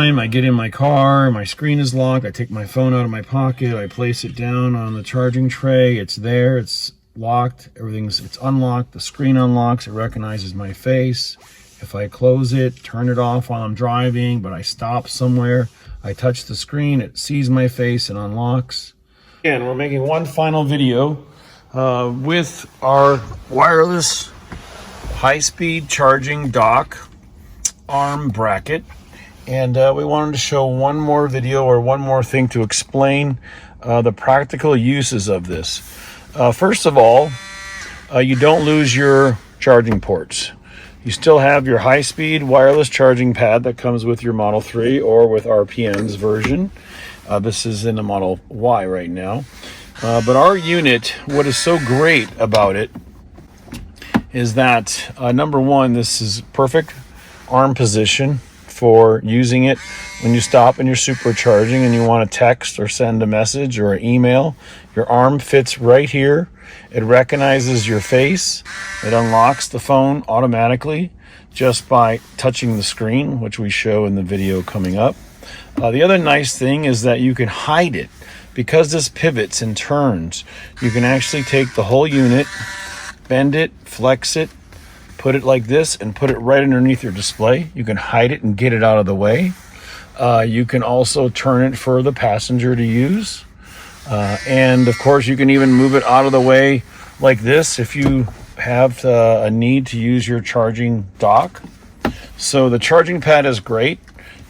time I get in my car, my screen is locked, I take my phone out of my pocket, I place it down on the charging tray, it's there, it's locked, it's unlocked, the screen unlocks, it recognizes my face. If I close it, turn it off while I'm driving, but I stop somewhere, I touch the screen, it sees my face and unlocks. Again, we're making one final video with our wireless high-speed charging dock arm bracket, and we wanted to show one more video or one more thing to explain the practical uses of this. First of all, you don't lose your charging ports. You still have your high-speed wireless charging pad that comes with your Model 3 or with RPM's version. This is in the Model Y right now. But our unit, what is so great about it is that number one, this is perfect arm position for using it when you stop and you're supercharging and you want to text or send a message or an email. Your arm fits right here. It recognizes your face. It unlocks the phone automatically just by touching the screen, which we show in the video coming up. The other nice thing is that you can hide it. Because this pivots and turns, you can actually take the whole unit, bend it, flex it, put it like this, and put it right underneath your display. You can hide it and get it out of the way. You can also turn it for the passenger to use. And of course, you can even move it out of the way like this if you have a need to use your charging dock. So the charging pad is great.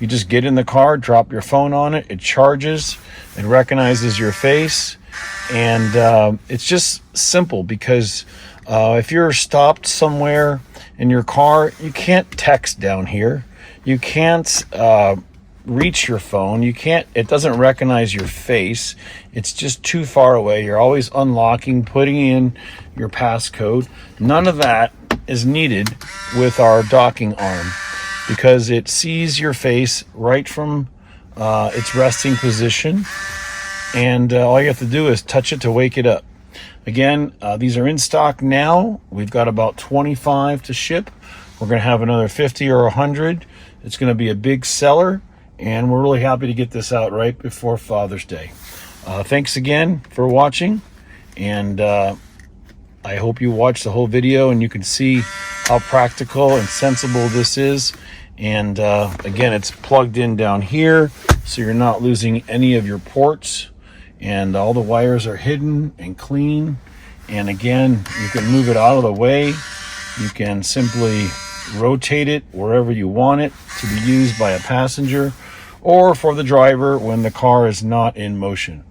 You just get in the car, drop your phone on it, it charges, it recognizes your face, and it's just simple because if you're stopped somewhere in your car, you can't text down here. You can't reach your phone. It doesn't recognize your face. It's just too far away. You're always unlocking, putting in your passcode. None of that is needed with our docking arm because it sees your face right from its resting position. And all you have to do is touch it to wake it up. Again, these are in stock now. We've got about 25 to ship. We're going to have another 50 or 100. It's going to be a big seller, and we're really happy to get this out right before Father's Day. Thanks again for watching, and I hope you watch the whole video and you can see how practical and sensible this is. And again, it's plugged in down here, so you're not losing any of your ports. And all the wires are hidden and clean. And again, you can move it out of the way. You can simply rotate it wherever you want it to be used by a passenger or for the driver when the car is not in motion.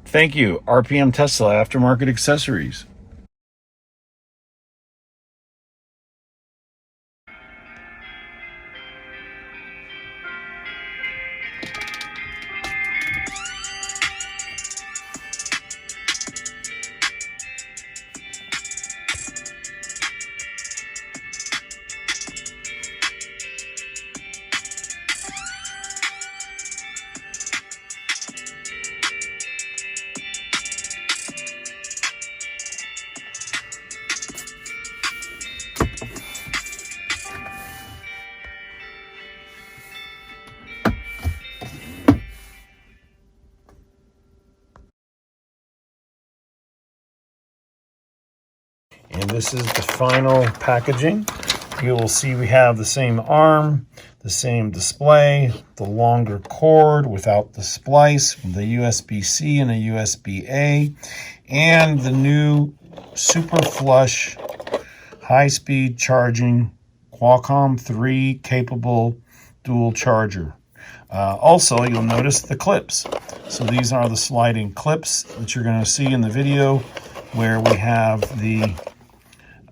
Thank you, RPM Tesla Aftermarket Accessories. And this is the final packaging. You will see we have the same arm, the same display, the longer cord without the splice, the USB-C and a USB-A, and the new Super Flush high-speed charging Qualcomm 3 capable dual charger. Also, you'll notice the clips. So these are the sliding clips that you're going to see in the video where we have the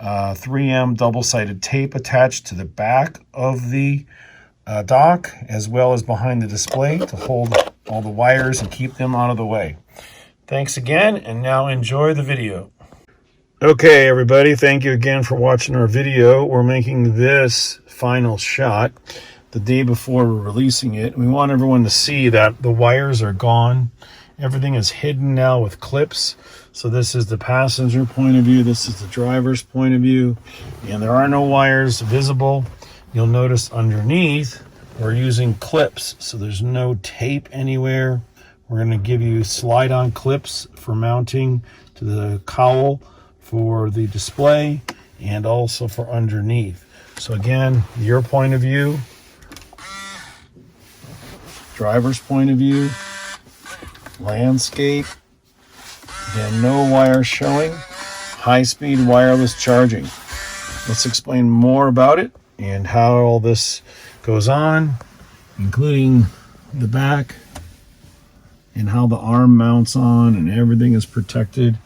3M double-sided tape attached to the back of the dock as well as behind the display to hold all the wires and keep them out of the way. Thanks again, and now enjoy the video. Okay, everybody, thank you again for watching our video. We're making this final shot the day before we're releasing it. We want everyone to see that the wires are gone. Everything is hidden now with clips. So this is the passenger point of view. This is the driver's point of view. And there are no wires visible. You'll notice underneath We're using clips, so there's no tape anywhere. We're going to give you slide-on clips for mounting to the cowl for the display and also for underneath. So again, your point of view, driver's point of view, landscape, again, no wire showing, high-speed wireless charging. Let's explain more about it and how all this goes on, including the back and how the arm mounts on and everything is protected.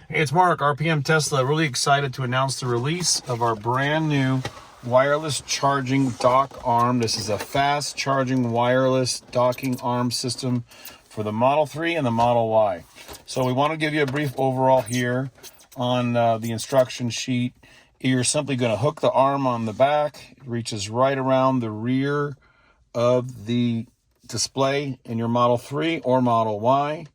Hey, it's Mark, RPM Tesla. Really excited to announce the release of our brand new wireless charging dock arm. This is a fast charging wireless docking arm system for the Model 3 and the Model Y. So we want to give you a brief overall here on the instruction sheet. You're simply going to hook the arm on the back. It reaches right around the rear of the display in your Model 3 or Model Y.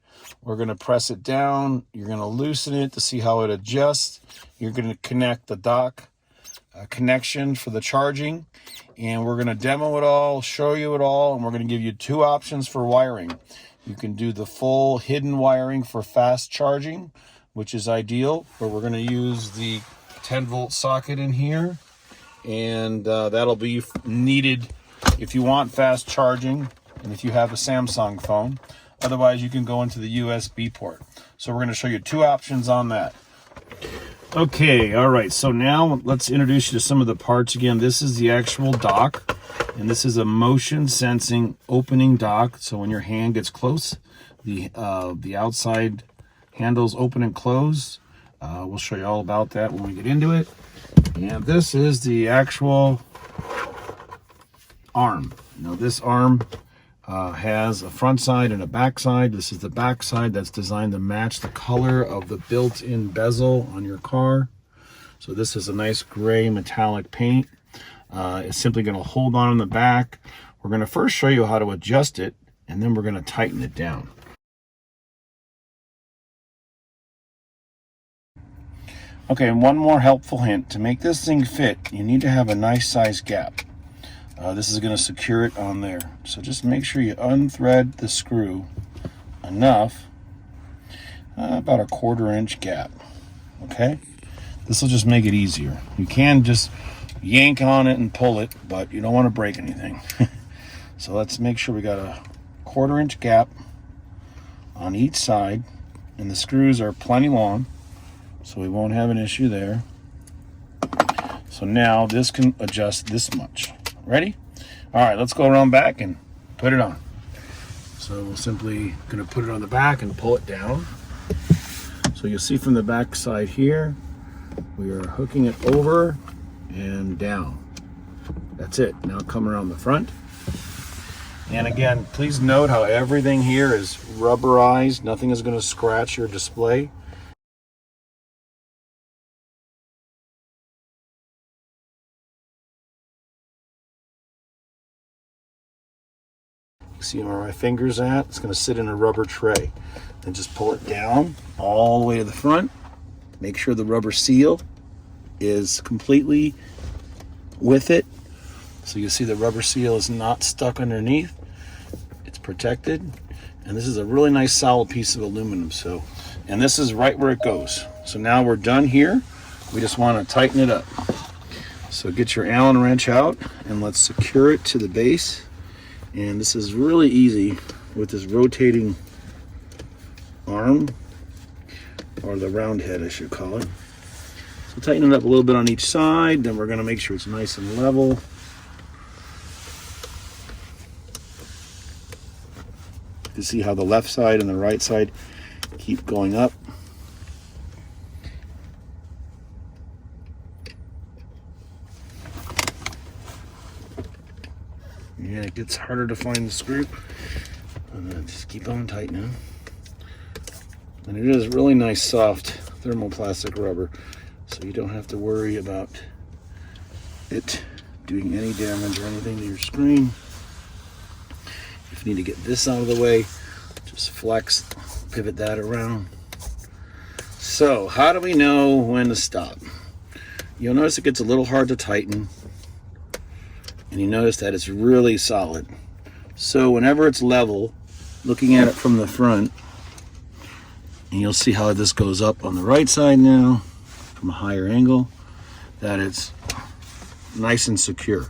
We're going to press it down. You're going to loosen it to see how it adjusts. You're going to connect the dock connection for the charging, and we're going to demo it all, show you it all, and we're going to give you two options for wiring. You can do the full hidden wiring for fast charging, which is ideal, but we're going to use the 10-volt socket in here, and that'll be needed if you want fast charging and if you have a Samsung phone. Otherwise, you can go into the USB port. So we're going to show you two options on that. Okay, all right, so now let's introduce you to some of the parts again. This is the actual dock, and this is a motion sensing opening dock. So when your hand gets close, the outside handles open and close. We'll show you all about that when we get into it. And this is the actual arm. Now this arm has a front side and a back side. This is the back side that's designed to match the color of the built-in bezel on your car. So this is a nice gray metallic paint. It's simply going to hold on the back. We're going to first show you how to adjust it, and then we're going to tighten it down. Okay, and one more helpful hint. To make this thing fit, you need to have a nice size gap. This is going to secure it on there. So just make sure you unthread the screw enough, about a 1/4 inch gap. Okay? This will just make it easier. You can just yank on it and pull it, but you don't want to break anything. So let's make sure we got a 1/4 inch gap on each side, and the screws are plenty long, so we won't have an issue there. So now this can adjust this much. Ready? All right, let's go around back and put it on. So we're simply going to put it on the back and pull it down. So you'll see from the back side here, we are hooking it over and down. That's it. Now come around the front. And again, please note how everything here is rubberized. Nothing is going to scratch your display. See where my finger's at? It's going to sit in a rubber tray. Then just pull it down all the way to the front. Make sure the rubber seal is completely with it. So you see the rubber seal is not stuck underneath. It's protected. And this is a really nice solid piece of aluminum. So, and this is right where it goes. So now we're done here. We just want to tighten it up. So get your Allen wrench out and let's secure it to the base. And this is really easy with this rotating arm, or the round head I should call it. So tighten it up a little bit on each side, then we're going to make sure it's nice and level. You see how the left side and the right side keep going up. Yeah, it gets harder to find the screw. And then just keep on tightening. And it is really nice soft thermoplastic rubber, so you don't have to worry about it doing any damage or anything to your screen. If you need to get this out of the way, just flex, pivot that around, So how do we know when to stop? You'll notice it gets a little hard to tighten, and you notice that it's really solid. So whenever it's level, looking at it from the front, and you'll see how this goes up on the right side now from a higher angle, that it's nice and secure.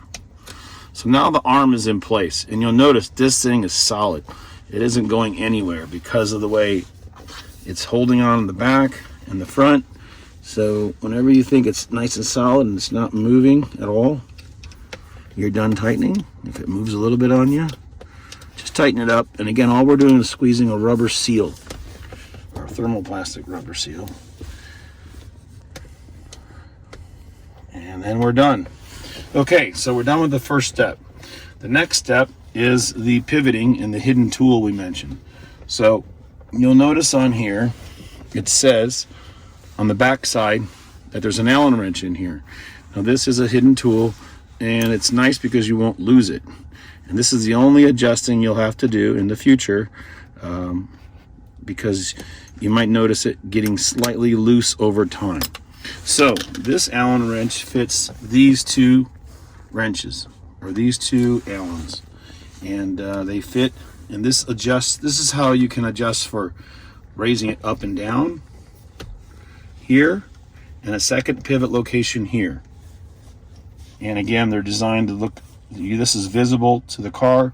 So now the arm is in place, and you'll notice this thing is solid. It isn't going anywhere because of the way it's holding on the back and the front. So whenever you think it's nice and solid and it's not moving at all, you're done tightening. If it moves a little bit on you, just tighten it up. And again, all we're doing is squeezing a rubber seal, or thermoplastic rubber seal. And then we're done. Okay, so we're done with the first step. The next step is the pivoting and the hidden tool we mentioned. So you'll notice on here, it says on the back side that there's an Allen wrench in here. Now this is a hidden tool, and it's nice because you won't lose it. And this is the only adjusting you'll have to do in the future, because you might notice it getting slightly loose over time. So this Allen wrench fits these two wrenches, or these two Allens, and they fit, and this adjusts. This is how you can adjust for raising it up and down here, and a second pivot location here. And again, they're designed to look, this is visible to the car,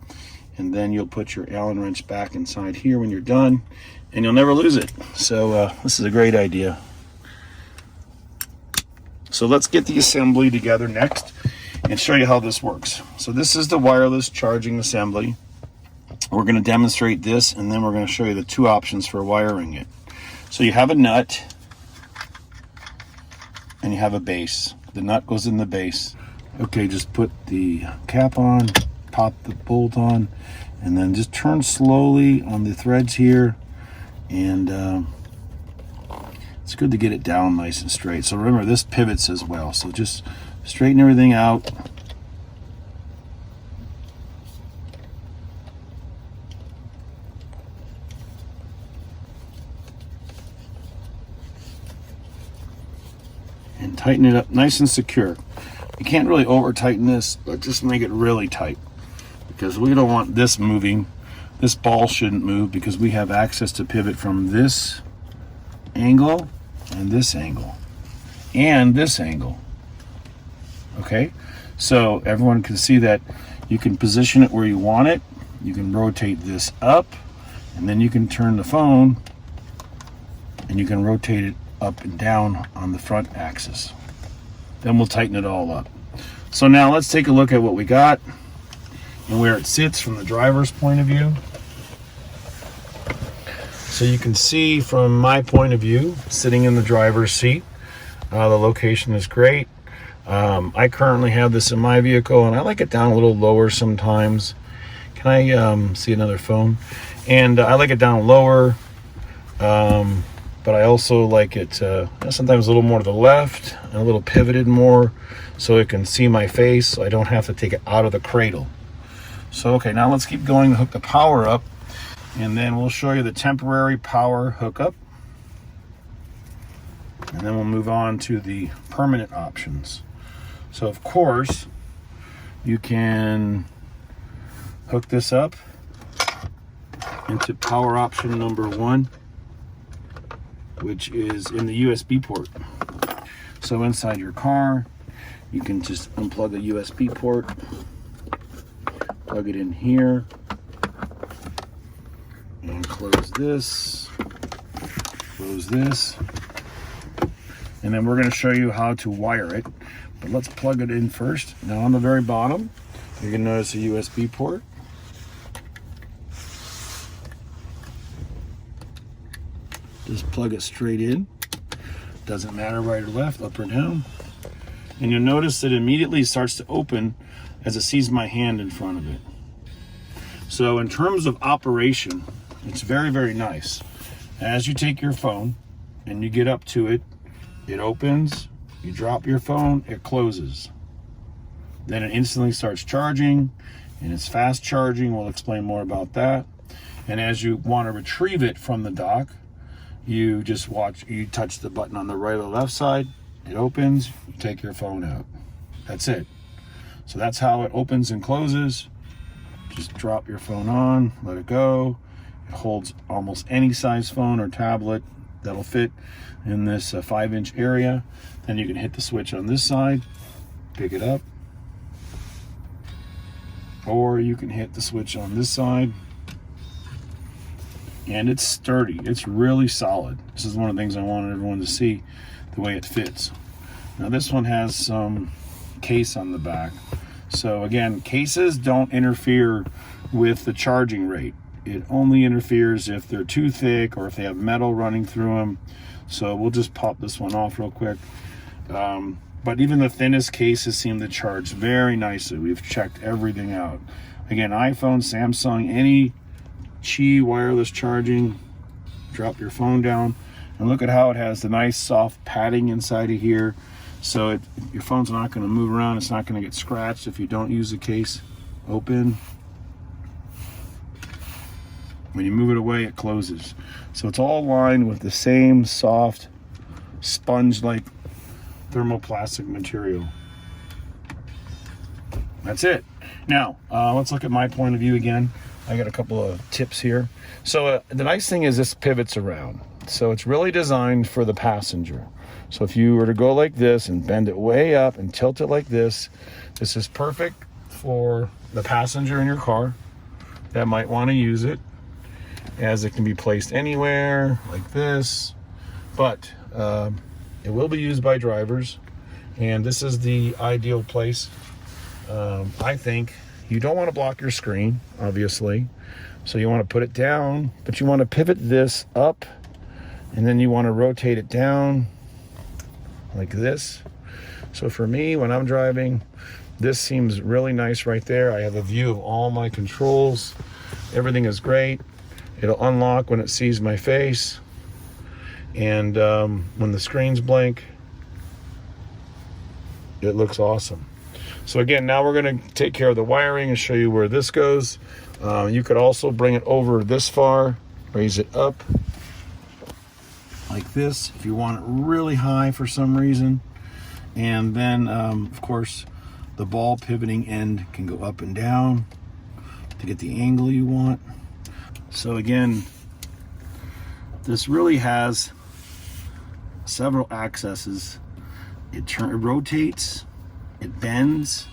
and then you'll put your Allen wrench back inside here when you're done, and you'll never lose it. So this is a great idea. So let's get the assembly together next and show you how this works. So this is the wireless charging assembly. We're going to demonstrate this, and then we're going to show you the two options for wiring it. So you have a nut and you have a base. The nut goes in the base. Okay, just put the cap on, pop the bolt on, and then just turn slowly on the threads here, and it's good to get it down nice and straight. So remember, this pivots as well, so just straighten everything out. And tighten it up nice and secure. You can't really over tighten this, but just make it really tight, because we don't want this moving. This ball shouldn't move, because we have access to pivot from this angle and this angle and this angle. Okay, so everyone can see that you can position it where you want it. You can rotate this up, and then you can turn the phone and you can rotate it up and down on the front axis. Then we'll tighten it all up. So now let's take a look at what we got and where it sits from the driver's point of view. So you can see from my point of view, sitting in the driver's seat, the location is great. I currently have this in my vehicle, and I like it down a little lower sometimes. Can I see another phone? And I like it down lower, but I also like it sometimes a little more to the left and a little pivoted more, so it can see my face, so I don't have to take it out of the cradle. So okay, now let's keep going to hook the power up, and then we'll show you the temporary power hookup, and then we'll move on to the permanent options. So of course, you can hook this up into power option number 1, which is in the USB port. So inside your car, you can just unplug the USB port, plug it in here, and close this, and then we're going to show you how to wire it. But let's plug it in first. Now on the very bottom, you can notice a USB port. Just plug it straight in. Doesn't matter right or left, up or down. And you'll notice that it immediately starts to open as it sees my hand in front of it. So in terms of operation, it's very, very nice. As you take your phone and you get up to it, it opens, you drop your phone, it closes. Then it instantly starts charging, and it's fast charging. We'll explain more about that. And as you want to retrieve it from the dock, You just you touch the button on the right or the left side, it opens, you take your phone out. That's it. So that's how it opens and closes. Just drop your phone on, let it go. It holds almost any size phone or tablet that'll fit in this 5-inch area. Then you can hit the switch on this side, pick it up, or you can hit the switch on this side, and it's sturdy. It's really solid. This is one of the things I wanted everyone to see, the way it fits. Now this one has some case on the back. So again, cases don't interfere with the charging rate. It only interferes if they're too thick or if they have metal running through them. So we'll just pop this one off real quick. But even the thinnest cases seem to charge very nicely. We've checked everything out. Again, iPhone, Samsung, any Qi wireless charging, drop your phone down and look at how it has the nice soft padding inside of here. So your phone's not going to move around. It's not going to get scratched if you don't use the case open. When you move it away, it closes. So it's all lined with the same soft sponge-like thermoplastic material. That's it. Now, let's look at my point of view again. I got a couple of tips here. So the nice thing is this pivots around. So it's really designed for the passenger. So if you were to go like this and bend it way up and tilt it like this is perfect for the passenger in your car that might want to use it, as it can be placed anywhere like this. But it will be used by drivers, and this is the ideal place. I think you don't want to block your screen, obviously, so you want to put it down, but you want to pivot this up, and then you want to rotate it down like this. So for me, when I'm driving, this seems really nice right there. I have a view of all my controls. Everything is great. It'll unlock when it sees my face, and when the screen's blank, it looks awesome. So again, now we're going to take care of the wiring and show you where this goes. You could also bring it over this far, raise it up like this if you want it really high for some reason. And then of course the ball pivoting end can go up and down to get the angle you want. So again, this really has several accesses. It rotates, it bends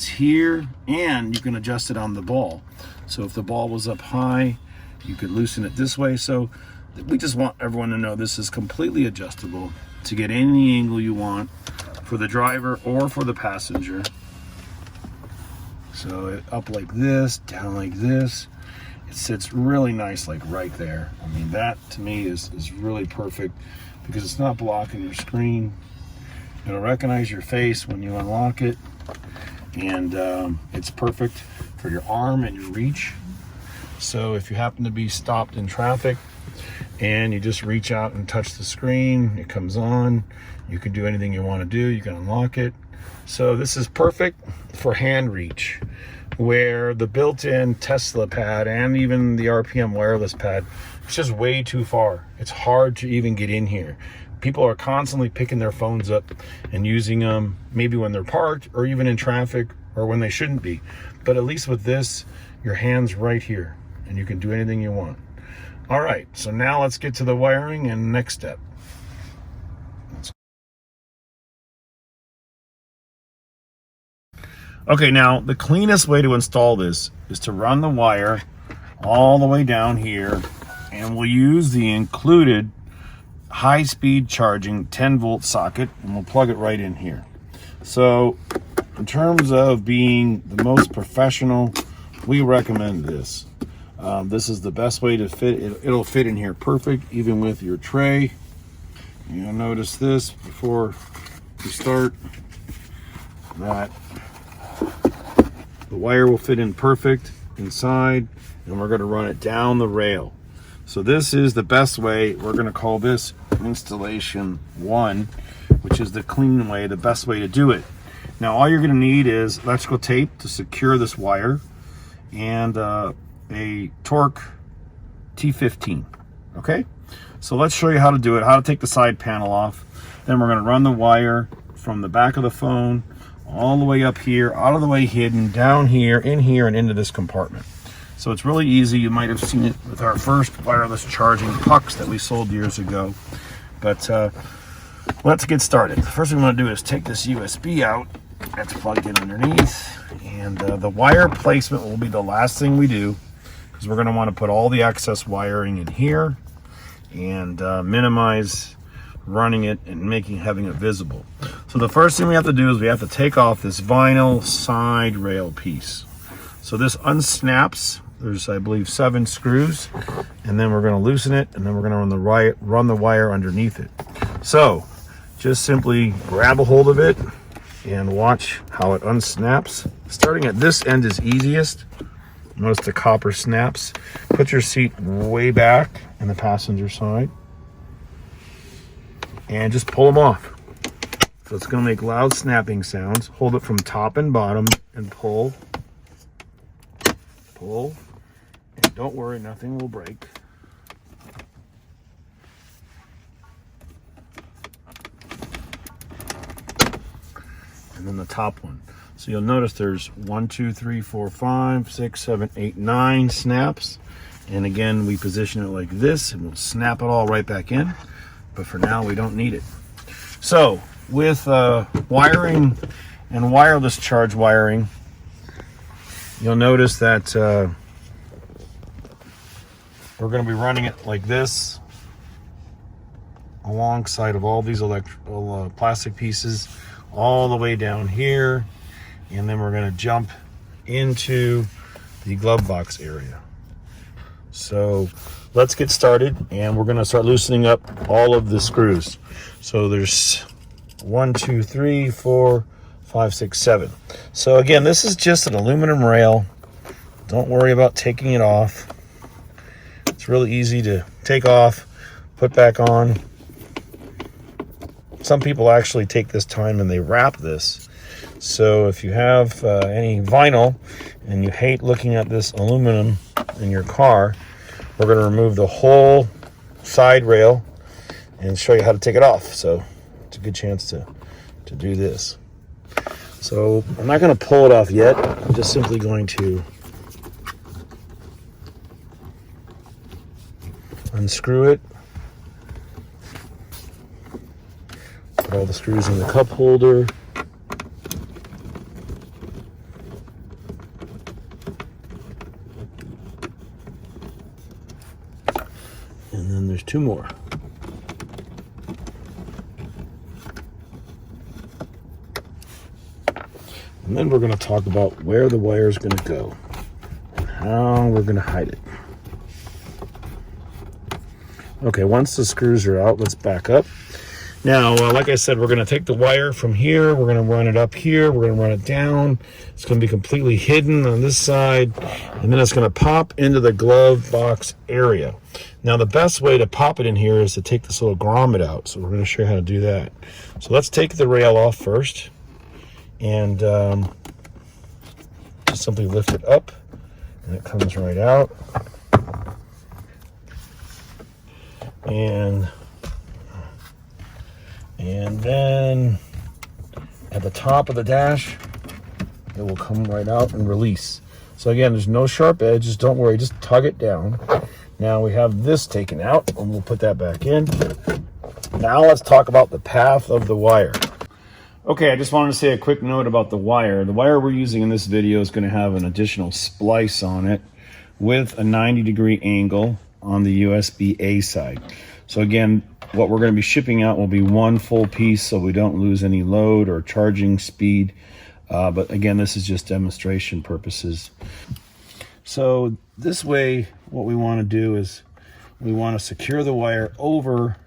here, and you can adjust it on the ball. So if the ball was up high, you could loosen it this way. So we just want everyone to know this is completely adjustable to get any angle you want for the driver or for the passenger. So it up like this, down like this. It sits really nice, like right there. I mean, that to me is really perfect because it's not blocking your screen. It'll recognize your face when you unlock it, and it's perfect for your arm and your reach. So if you happen to be stopped in traffic and you just reach out and touch the screen, it comes on. You can do anything you want to do. You can unlock it. So this is perfect for hand reach, where the built-in Tesla pad and even the RPM wireless pad, it's just way too far. It's hard to even get in here. People are constantly picking their phones up and using them, maybe when they're parked or even in traffic or when they shouldn't be. But at least with this, your hand's right here and you can do anything you want. All right, so now let's get to the wiring and next step. Okay, now the cleanest way to install this is to run the wire all the way down here, and we'll use the included high-speed charging 10-volt socket, and we'll plug it right in here. So in terms of being the most professional, we recommend this. This is the best way to fit it. It'll fit in here perfect, even with your tray. You'll notice this before we start, that the wire will fit in perfect inside, and we're going to run it down the rail. So this is the best way. We're going to call this installation 1, which is the clean way, the best way to do it. Now all you're going to need is electrical tape to secure this wire, and a Torque T15. Okay, So let's show you how to do it, how to take the side panel off. Then we're going to run the wire from the back of the phone all the way up here, out of the way hidden, down here, in here, and into this compartment. So it's really easy. You might have seen it with our first wireless charging pucks that we sold years ago. But let's get started. The first thing we want to do is take this USB out that's plugged in underneath. And the wire placement will be the last thing we do, because we're going to want to put all the excess wiring in here and minimize running it and having it visible. So the first thing we have to do is we have to take off this vinyl side rail piece. So this unsnaps. There's, I believe, 7 screws, and then we're going to loosen it, and then we're going to run the wire underneath it. So just simply grab a hold of it and watch how it unsnaps. Starting at this end is easiest. Notice the copper snaps. Put your seat way back in the passenger side and just pull them off. So it's going to make loud snapping sounds. Hold it from top and bottom and pull. Pull. And don't worry, nothing will break. And then the top one. So you'll notice there's 1, 2, 3, 4, 5, 6, 7, 8, 9 snaps. And again, we position it like this and we'll snap it all right back in. But for now, we don't need it. So with wiring and wireless charge wiring, you'll notice that we're going to be running it like this alongside of all these plastic pieces all the way down here, and then we're going to jump into the glove box area. So let's get started, and we're going to start loosening up all of the screws. So there's 1, 2, 3, 4, 5, 6, 7. So again, this is just an aluminum rail. Don't worry about taking it off. It's really easy to take off, put back on. Some people actually take this time and they wrap this. So if you have any vinyl and you hate looking at this aluminum in your car, we're going to remove the whole side rail and show you how to take it off. So it's a good chance to do this. So I'm not going to pull it off yet. I'm just simply going to unscrew it. Put all the screws in the cup holder. And then there's 2 more. And then we're going to talk about where the wire is going to go and how we're going to hide it. Okay, once the screws are out, let's back up. Now, like I said, we're going to take the wire from here. We're going to run it up here. We're going to run it down. It's going to be completely hidden on this side. And then it's going to pop into the glove box area. Now, the best way to pop it in here is to take this little grommet out. So we're going to show you how to do that. So let's take the rail off first. And just simply lift it up. And it comes right out. And then at the top of the dash, it will come right out and release. So again, there's no sharp edges. Don't worry, just tug it down. Now we have this taken out, and we'll put that back in. Now let's talk about the path of the wire. Okay, I just wanted to say a quick note about the wire. The wire we're using in this video is going to have an additional splice on it with a 90-degree angle on the USB-A side. So again, what we're going to be shipping out will be 1 full piece, so we don't lose any load or charging speed. But again, this is just demonstration purposes. So this way, what we want to do is we want to secure the wire over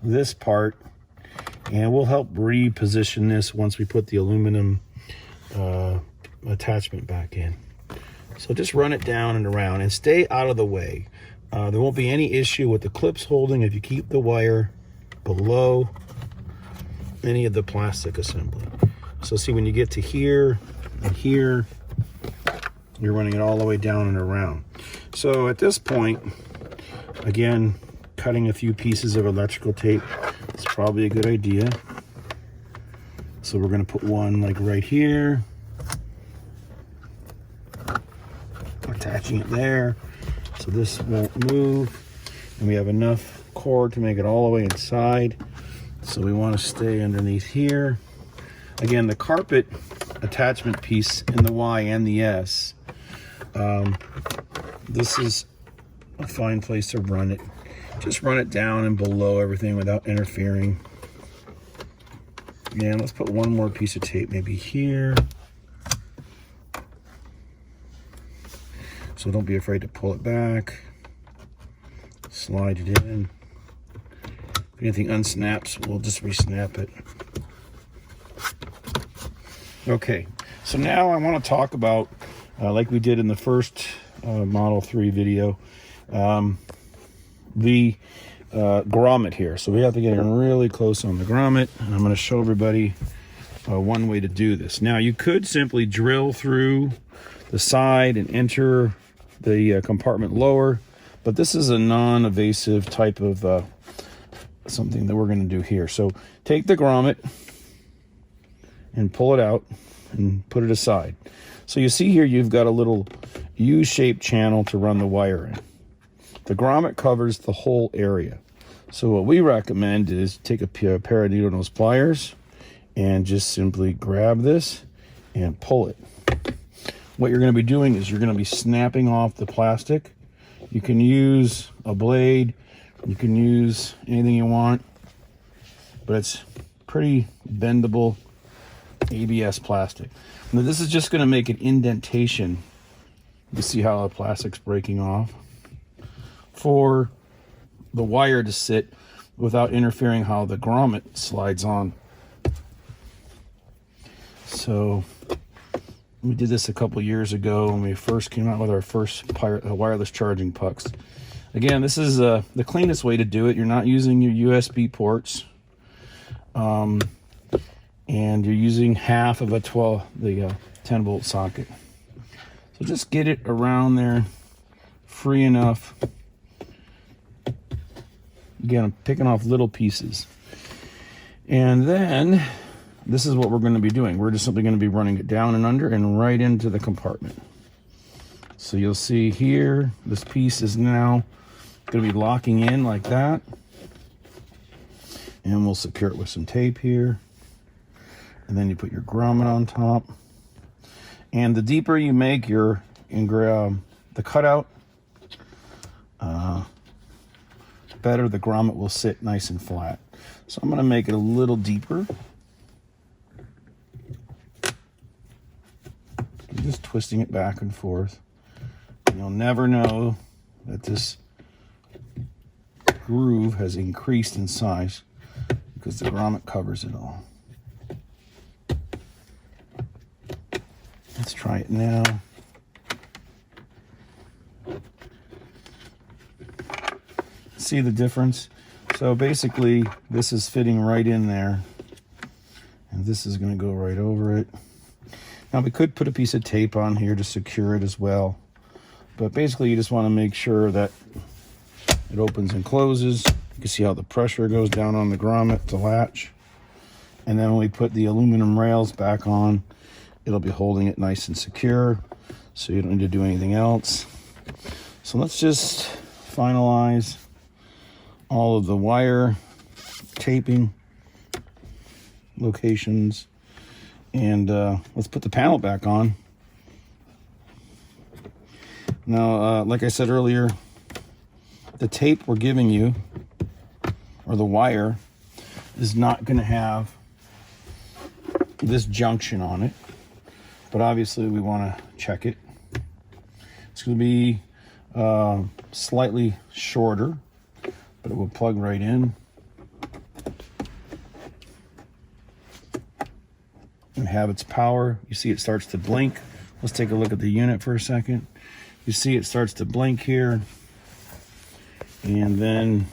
this part, and we'll help reposition this once we put the aluminum attachment back in. So just run it down and around and stay out of the way. There won't be any issue with the clips holding if you keep the wire below any of the plastic assembly. So see, when you get to here and here, you're running it all the way down and around. So at this point, again, cutting a few pieces of electrical tape. It's probably a good idea. So we're going to put one like right here, attaching it there so this won't move, and we have enough cord to make it all the way inside. So we want to stay underneath here. Again, the carpet attachment piece in the Y and the S, this is a fine place to run it. Just run it down and below everything without interfering. And let's put one more piece of tape maybe here. So don't be afraid to pull it back. Slide it in. If anything unsnaps, we'll just re-snap it. Okay, so now I want to talk about, like we did in the first Model 3 video, the grommet here. So we have to get in really close on the grommet, and I'm going to show everybody one way to do this. Now, you could simply drill through the side and enter the compartment lower, but this is a non-evasive type of something that we're going to do here. So take the grommet and pull it out and put it aside. So you see here you've got a little U-shaped channel to run the wire in. The grommet covers the whole area. So what we recommend is take a pair of needle nose pliers and just simply grab this and pull it. What you're going to be doing is you're going to be snapping off the plastic. You can use a blade, you can use anything you want, but it's pretty bendable ABS plastic. Now this is just going to make an indentation. You see how the plastic's breaking off, for the wire to sit without interfering how the grommet slides on. So we did this a couple years ago when we first came out with our first wireless charging pucks. Again, this is the cleanest way to do it. You're not using your USB ports, and you're using half of a 10 volt socket. So just get it around there free enough. Again, I'm picking off little pieces. And then this is what we're going to be doing. We're just simply going to be running it down and under and right into the compartment. So you'll see here, this piece is now going to be locking in like that. And we'll secure it with some tape here. And then you put your grommet on top. And the deeper you make the cutout, better the grommet will sit nice and flat. So I'm going to make it a little deeper. I'm just twisting it back and forth. And you'll never know that this groove has increased in size because the grommet covers it all. Let's try it now. See the difference? So basically this is fitting right in there, and this is going to go right over it. Now we could put a piece of tape on here to secure it as well, but basically you just want to make sure that it opens and closes. You can see how the pressure goes down on the grommet to latch, and then when we put the aluminum rails back on, it'll be holding it nice and secure, so you don't need to do anything else. So let's just finalize all of the wire taping locations, and let's put the panel back on. Now, like I said earlier, the tape we're giving you, or the wire, is not going to have this junction on it, but obviously we want to check it. It's going to be slightly shorter, but it will plug right in and have its power. You see it starts to blink. Let's take a look at the unit for a second. You see it starts to blink here, and then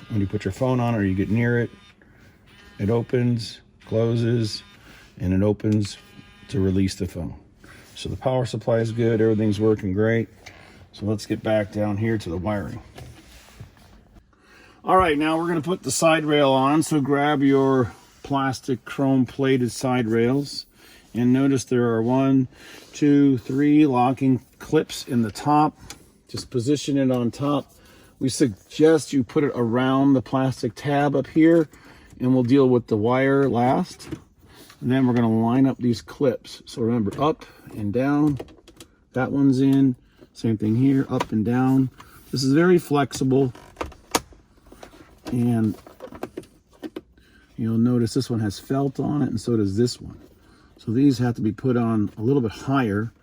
when you put your phone on or you get near it, it opens, closes, and it opens to release the phone. So the power supply is good, everything's working great. So let's get back down here to the wiring. All right, now we're going to put the side rail on. So grab your plastic chrome plated side rails. And notice there are 1, 2, 3 locking clips in the top. Just position it on top. We suggest you put it around the plastic tab up here, and we'll deal with the wire last. And then we're going to line up these clips. So remember, up and down. That one's in. Same thing here, up and down. This is very flexible. And you'll notice this one has felt on it, and so does this one. So these have to be put on a little bit higher,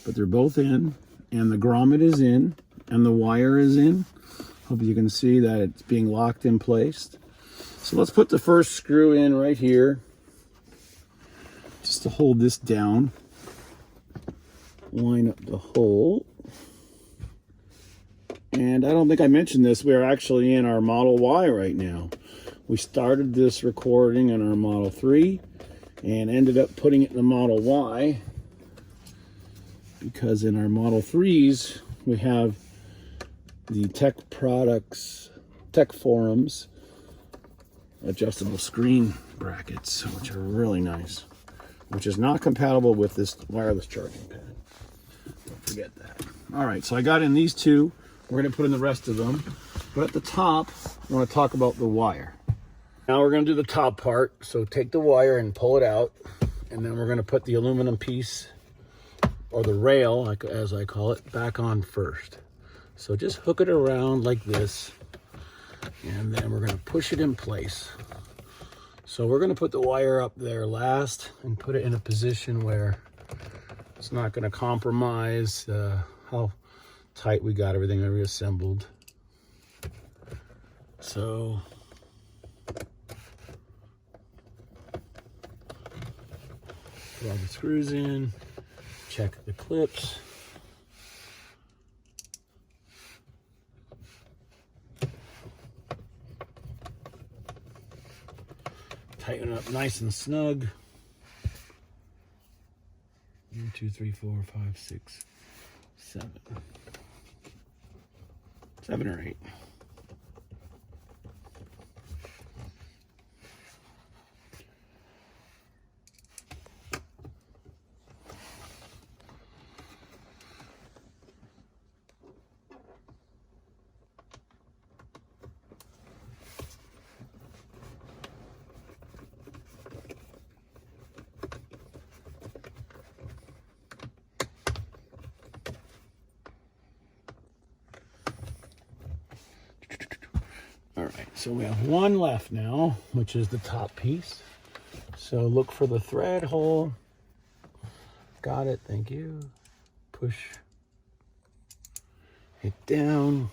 but they're both in, and the grommet is in, and the wire is in. Hope you can see that it's being locked in place. So let's put the first screw in right here, just to hold this down. Line up the hole. And I don't think I mentioned this, we are actually in our Model Y right now. We started this recording in our Model 3 and ended up putting it in the Model Y because in our Model 3s we have the Tech Products, Tech Forums adjustable screen brackets, which are really nice, which is not compatible with this wireless charging pad. Don't forget that. All right, so I got in these two. We're going to put in the rest of them. But at the top, I want to talk about the wire. Now we're going to do the top part. So take the wire and pull it out. And then we're going to put the aluminum piece, or the rail, as I call it, back on first. So just hook it around like this. And then we're going to push it in place. So we're going to put the wire up there last and put it in a position where it's not going to compromise how tight we got everything reassembled. So put all the screws in, check the clips. Tighten it up nice and snug. 1, 2, 3, 4, 5, 6, 7. 7 or 8. All right, so we have one left now, which is the top piece. So look for the thread hole. Got it, thank you. Push it down.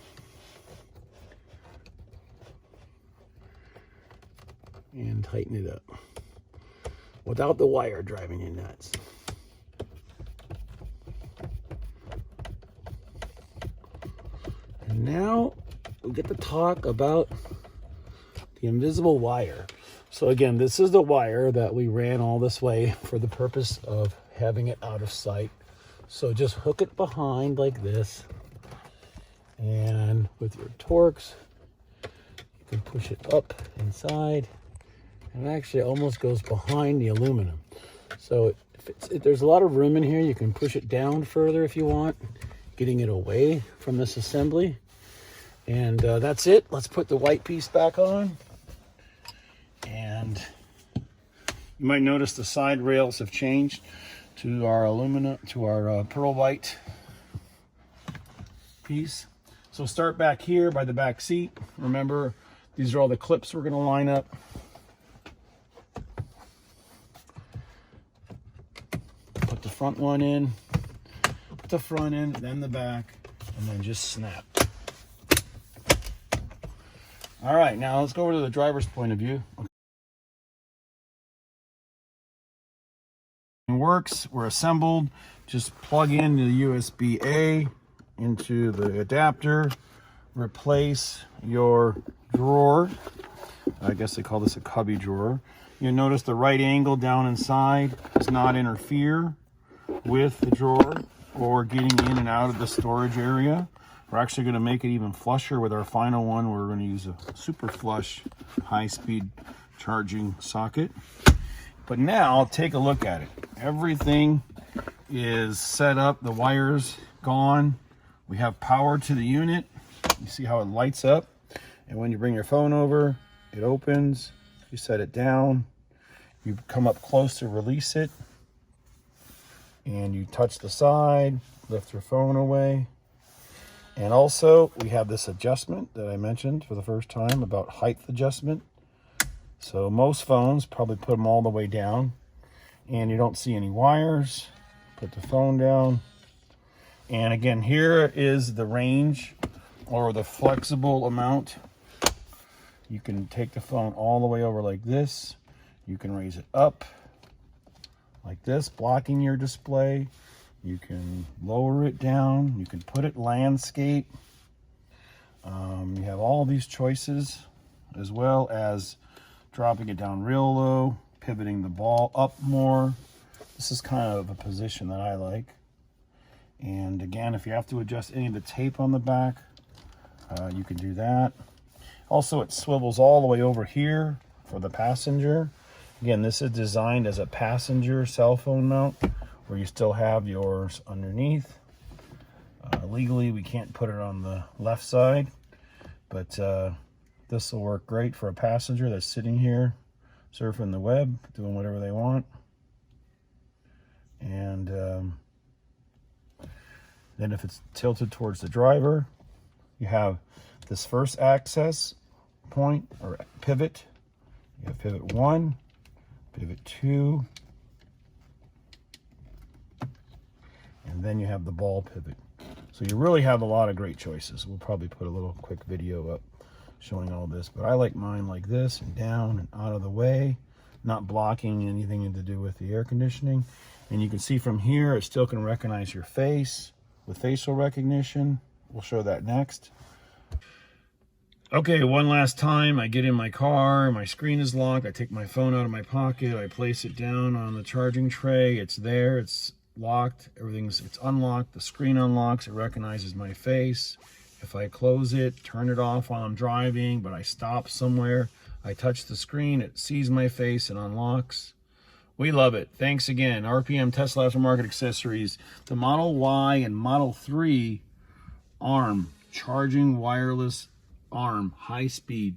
And tighten it up without the wire driving you nuts. And now we get to talk about the invisible wire. So again, this is the wire that we ran all this way for the purpose of having it out of sight. So just hook it behind like this, and with your Torx you can push it up inside, and it actually almost goes behind the aluminum. So if there's a lot of room in here, you can push it down further if you want, getting it away from this assembly. And that's it. Let's put the white piece back on. And you might notice the side rails have changed to our aluminum, to our pearl white piece. So start back here by the back seat. Remember, these are all the clips we're going to line up. Put the front one in, put the front in, then the back, and then just snap. All right, now let's go over to the driver's point of view. It works, we're assembled. Just plug in the USB-A into the adapter, replace your drawer. I guess they call this a cubby drawer. You'll notice the right angle down inside does not interfere with the drawer or getting in and out of the storage area. We're actually going to make it even flusher with our final one. We're going to use a super flush high-speed charging socket. But now take a look at it. Everything is set up. The wires gone. We have power to the unit. You see how it lights up? And when you bring your phone over, it opens. You set it down. You come up close to release it. And you touch the side, lift your phone away. And also, we have this adjustment that I mentioned for the first time about height adjustment. So most phones probably put them all the way down and you don't see any wires. Put the phone down. And again, here is the range or the flexible amount. You can take the phone all the way over like this. You can raise it up like this, blocking your display. You can lower it down. You can put it landscape. You have all these choices, as well as dropping it down real low, pivoting the ball up more. This is kind of a position that I like. And again, if you have to adjust any of the tape on the back, you can do that. Also, it swivels all the way over here for the passenger. Again, this is designed as a passenger cell phone mount where you still have yours underneath. Legally, we can't put it on the left side, but this will work great for a passenger that's sitting here surfing the web, doing whatever they want. And then if it's tilted towards the driver, you have this first access point or pivot. You have pivot 1, pivot 2, and then you have the ball pivot. So you really have a lot of great choices. We'll probably put a little quick video up showing all this, but I like mine like this and down and out of the way, not blocking anything to do with the air conditioning. And you can see from here, it still can recognize your face with facial recognition. We'll show that next. Okay, one last time, I get in my car, my screen is locked, I take my phone out of my pocket, I place it down on the charging tray, it's there, it's locked, it's unlocked, the screen unlocks, it recognizes my face. If I close it, turn it off while I'm driving, but I stop somewhere, I touch the screen, it sees my face and unlocks. We love it. Thanks again. RPM Tesla Aftermarket Accessories. The Model Y and Model 3 ARM, charging wireless ARM, high speed